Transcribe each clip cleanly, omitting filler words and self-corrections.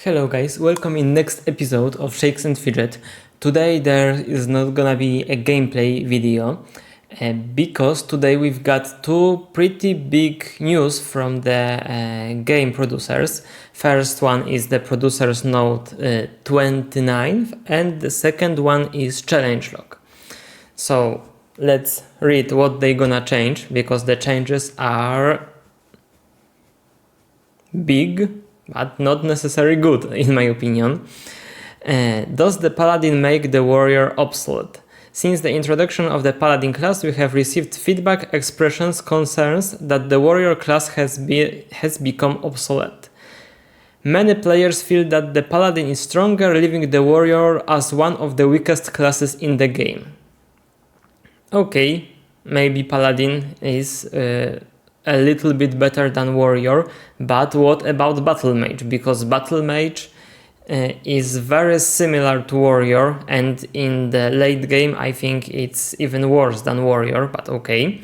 Hello guys, welcome in next episode of Shakes Fidget. Today there is not gonna be a gameplay video because today we've got two pretty big news from the game producers. First one is the producers note 29 and the second one is Changelog. So let's read what they're gonna change because the changes are big but not necessarily good in my opinion. Does the paladin make the warrior obsolete? Since the introduction of the paladin class, we have received feedback, expressions, concerns that the warrior class has become obsolete. Many players feel that the paladin is stronger, leaving the warrior as one of the weakest classes in the game. Okay, maybe paladin is a little bit better than warrior, but what about battle mage? Because battle mage is very similar to warrior, and in the late game I think it's even worse than warrior, but okay.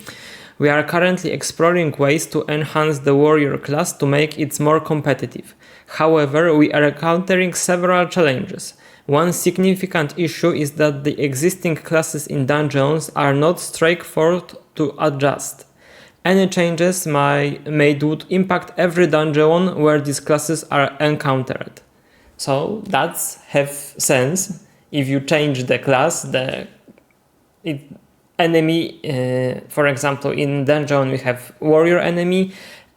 We are currently exploring ways to enhance the warrior class to make it more competitive. However, we are encountering several challenges. One significant issue is that the existing classes in dungeons are not straightforward to adjust. Any changes made would impact every dungeon where these classes are encountered. So that's have sense. If you change the class, the enemy, for example, in dungeon we have warrior enemy,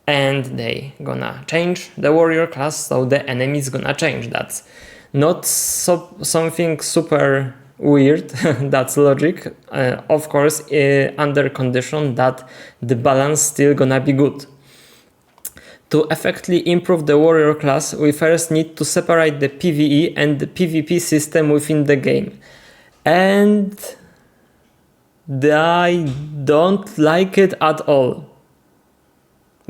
and they gonna change the warrior class, so the enemy is gonna change. That's not something super weird. That's logic, of course, under condition that the balance still gonna be good. To effectively improve the warrior class, we first need to separate the PvE and the PvP system within the game, and I don't like it at all,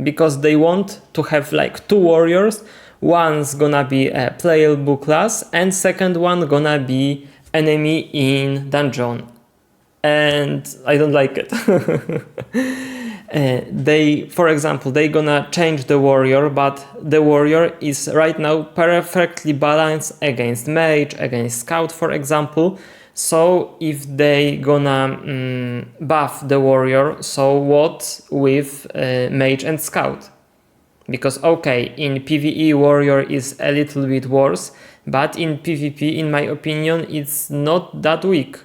because they want to have like two warriors. One's gonna be a playable class and second one gonna be enemy in dungeon, and I don't like it. For example, they gonna change the warrior, but the warrior is right now perfectly balanced against mage, against scout, for example. So if they gonna buff the warrior, so what with mage and scout? Because okay, in PvE warrior is a little bit worse, but in PvP, in my opinion, it's not that weak.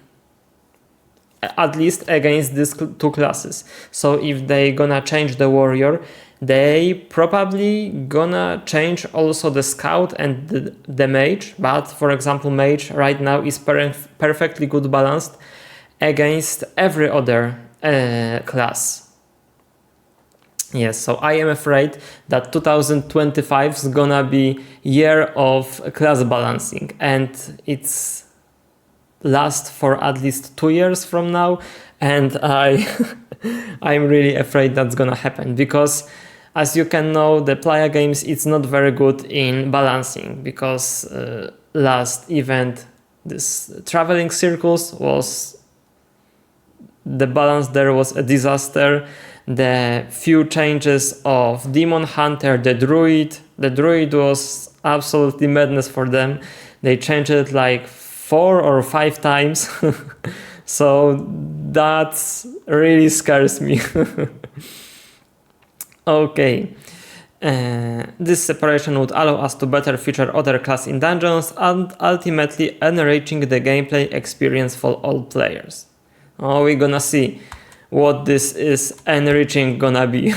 At least against these two classes. So if they gonna change the warrior, they probably gonna change also the scout and the mage. But for example, mage right now is perfectly good balanced against every other class. Yes, so I am afraid that 2025 is gonna be year of class balancing, and it's last for at least 2 years from now, and I'm really afraid that's gonna happen, because as you can know, the Playa games, it's not very good in balancing, because last event, this traveling circles, was the balance there was a disaster. The few changes of Demon Hunter, the Druid was absolutely madness for them. They changed it like 4 or 5 times. So that really scares me. Okay. This separation would allow us to better feature other classes in dungeons and ultimately enriching the gameplay experience for all players. Oh, we're gonna see what this is enriching gonna be.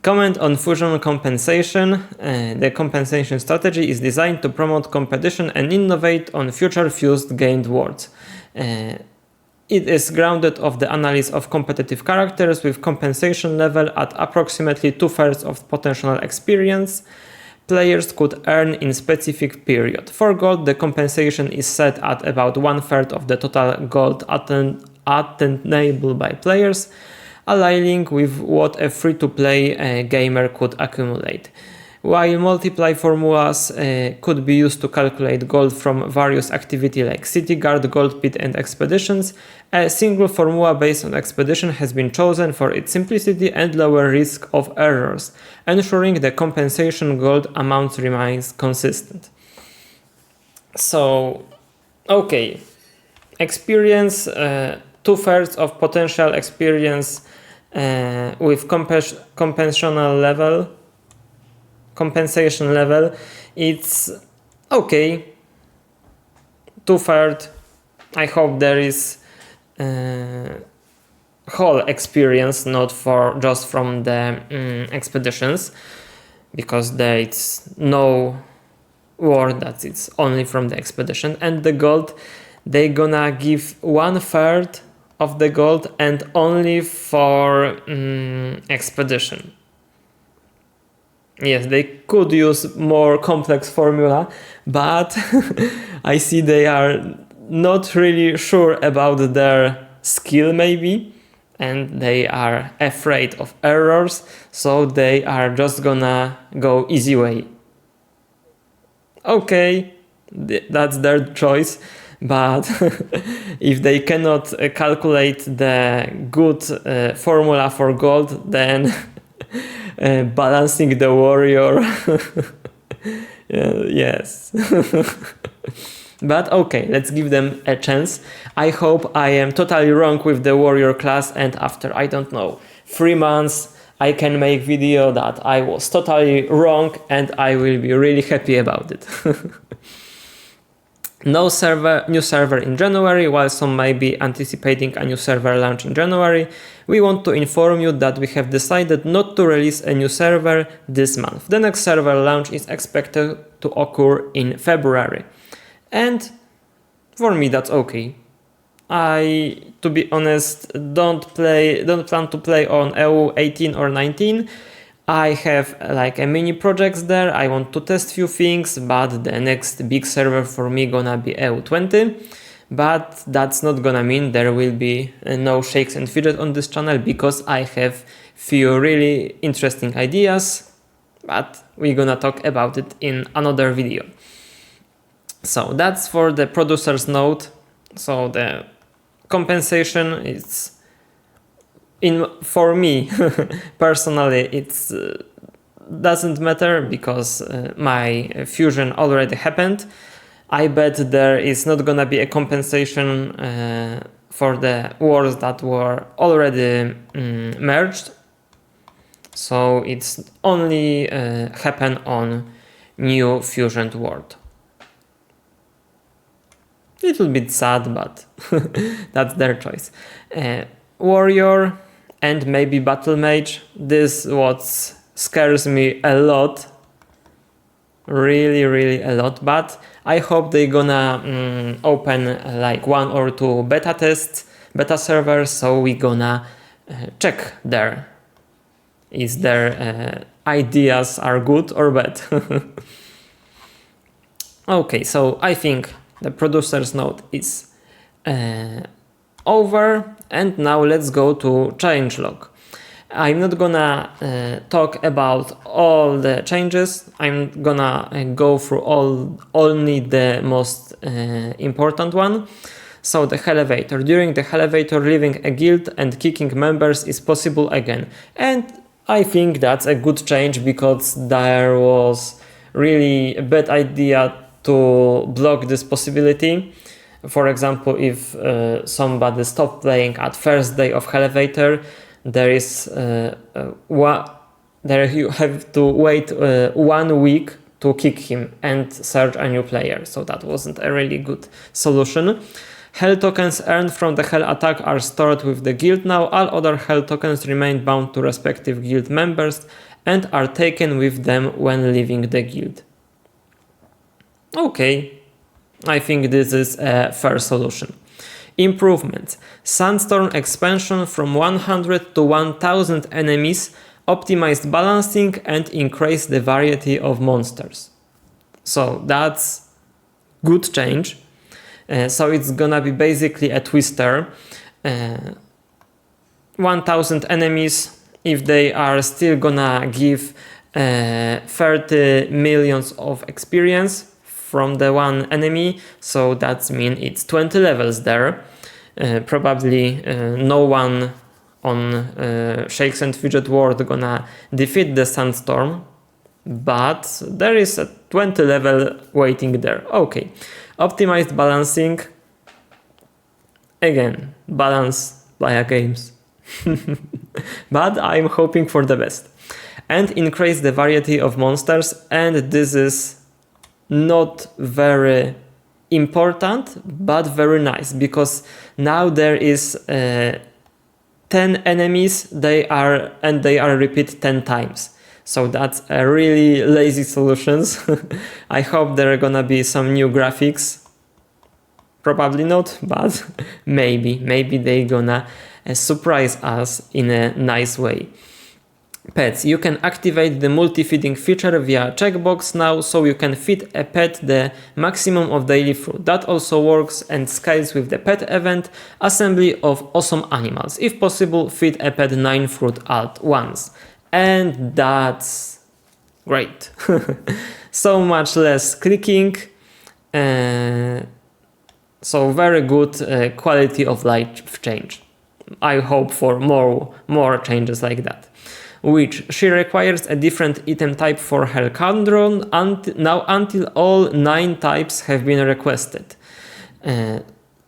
Comment on fusion compensation. The compensation strategy is designed to promote competition and innovate on future fused gained words. It is grounded of the analysis of competitive characters with compensation level at approximately 2/3 of potential experience players could earn in specific period. For gold, the compensation is set at about 1/3 of the total gold attainable by players, aligning with what a free-to-play gamer could accumulate. While multiply formulas could be used to calculate gold from various activity like city guard, gold pit and expeditions, a single formula based on expedition has been chosen for its simplicity and lower risk of errors, ensuring the compensation gold amount remains consistent. So, okay, experience, 2/3 of potential experience with compensation level, it's okay. 2/3. I hope there is whole experience, not for just from the expeditions, because there it's no word that it's only from the expedition. And the gold, they gonna give 1/3 of the gold and only for expedition. Yes, they could use more complex formula, but I see they are not really sure about their skill maybe, and they are afraid of errors, so they are just gonna go easy way. Okay, that's their choice, but if they cannot calculate the good formula for gold, then balancing the warrior, yes. But okay, let's give them a chance. I hope I am totally wrong with the warrior class, and after, I don't know, 3 months I can make video that I was totally wrong, and I will be really happy about it. No new server in January. While some may be anticipating a new server launch in January, we want to inform you that we have decided not to release a new server this month. The next server launch is expected to occur in February. And for me, that's okay. I, to be honest, don't plan to play on EU 18 or 19. I have like a mini projects there. I want to test few things, but the next big server for me gonna be EU 20. But that's not gonna mean there will be no Shakes and Fidget on this channel, because I have few really interesting ideas, but we're gonna talk about it in another video. So that's for the producer's note. So the compensation is, for me personally, it's doesn't matter, because my fusion already happened. I bet there is not gonna be a compensation for the wars that were already merged. So it's only happen on new fusioned world. Little bit sad, but that's their choice. Warrior and maybe battle mage. This what scares me a lot. Really a lot. But I hope they're gonna open like 1 or 2 beta tests, beta servers, so we gonna check there is their ideas are good or bad. Okay, so I think the producer's note is over, and now let's go to changelog. I'm not gonna talk about all the changes. I'm gonna go through only the most important one. So the elevator. During the elevator, leaving a guild and kicking members is possible again. And I think that's a good change, because there was really a bad idea to block this possibility. For example, if somebody stopped playing at first day of elevator, there you have to wait 1 week to kick him and search a new player. So that wasn't a really good solution. Hell tokens earned from the hell attack are stored with the guild now. All other hell tokens remain bound to respective guild members and are taken with them when leaving the guild. Okay, I think this is a fair solution. Improvements. Sandstorm expansion from 100 to 1000 enemies, optimized balancing and increase the variety of monsters. So that's good change. So it's gonna be basically a twister. 1000 enemies, if they are still gonna give 30 millions of experience from the one enemy, so that means it's 20 levels there. Probably no one on Shakes and Fidget world gonna defeat the Sandstorm, but there is a 20 level waiting there. Okay, optimized balancing. Again, balance Playa games. But I'm hoping for the best. And increase the variety of monsters, and this is not very important but very nice, because now there is 10 enemies, they are repeat 10 times. So that's a really lazy solutions. I hope there are gonna be some new graphics. Probably not, but maybe they gonna surprise us in a nice way. Pets. You can activate the multi-feeding feature via checkbox now, so you can feed a pet the maximum of daily fruit. That also works and scales with the pet event, assembly of awesome animals. If possible, feed a pet 9 fruit at once. And that's great. So much less clicking. So very good quality of life change. I hope for more changes like that. Which she requires a different item type for her cauldron now until all 9 types have been requested.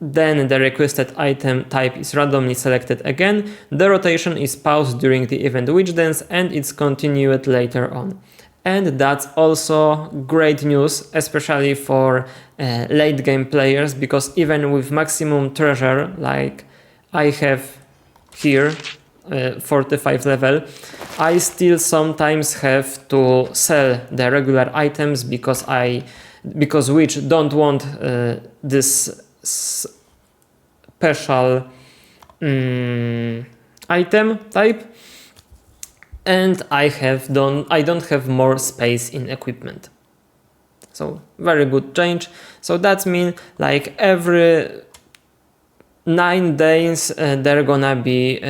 Then the requested item type is randomly selected again. The rotation is paused during the event Witch Dance, and it's continued later on. And that's also great news, especially for late game players, because even with maximum treasure like I have here, 45 level, I still sometimes have to sell the regular items because Witch don't want this special item type, and I don't have more space in equipment. So very good change. So that means like every 9 days there gonna be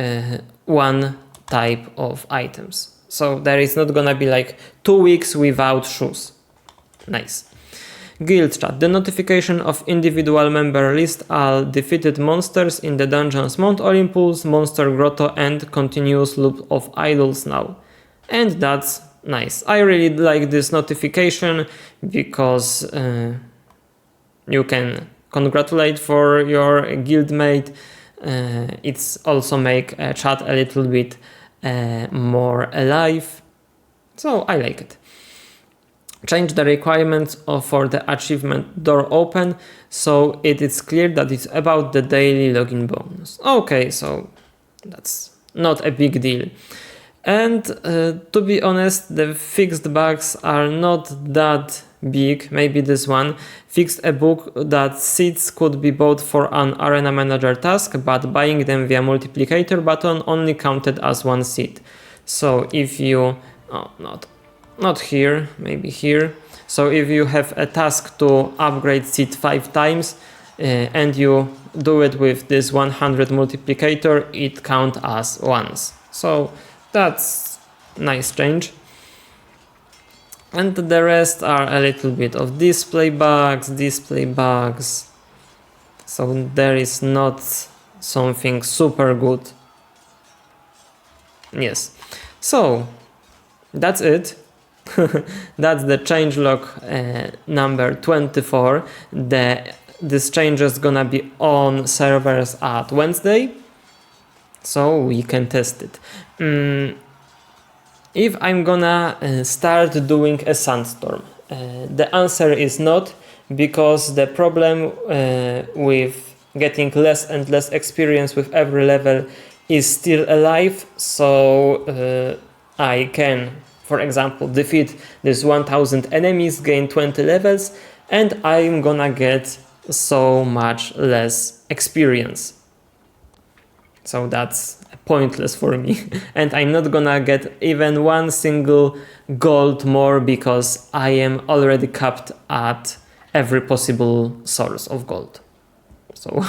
one type of items. So there is not gonna be like 2 weeks without shoes. Nice. Guild chat. The notification of individual member list all defeated monsters in the dungeons Mount Olympus, Monster Grotto, and continuous loop of idols now. And that's nice. I really like this notification because you can congratulate for your guildmate. It's also make a chat a little bit more alive. So I like it. Change the requirements for the achievement door open, so it is clear that it's about the daily login bonus. Okay, so that's not a big deal. And to be honest, the fixed bugs are not that big. Maybe this one fixed a bug that seeds could be bought for an arena manager task, but buying them via multiplicator button only counted as 1 seed. So if you not here, maybe here. So if you have a task to upgrade seed 5 times and you do it with this 100 multiplicator, it counts as once. So that's nice change. And the rest are a little bit of display bugs. So there is not something super good. Yes. So that's it. That's the changelog number 24. This change is gonna be on servers at Wednesday, so we can test it. If I'm gonna start doing a sandstorm, the answer is not, because the problem with getting less and less experience with every level is still alive. So I can, for example, defeat this 1000 enemies, gain 20 levels, and I'm gonna get so much less experience. So that's pointless for me. And I'm not gonna get even 1 single gold more, because I am already capped at every possible source of gold. So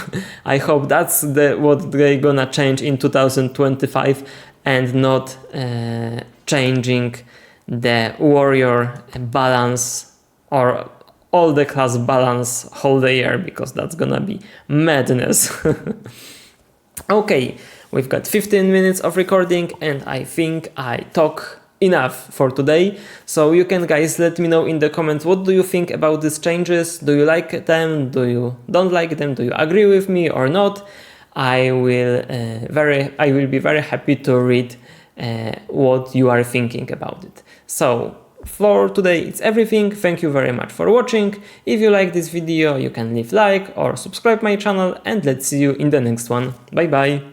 I hope that's what they're gonna change in 2025, and not changing the warrior balance or all the class balance whole the year, because that's gonna be madness. Okay, we've got 15 minutes of recording and I think I talk enough for today. So you can guys let me know in the comments, what do you think about these changes? Do you like them? Do you don't like them? Do you agree with me or not? I will be very happy to read what you are thinking about it. So for today it's everything. Thank you very much for watching. If you like this video, you can leave like or subscribe my channel, and let's see you in the next one. Bye bye.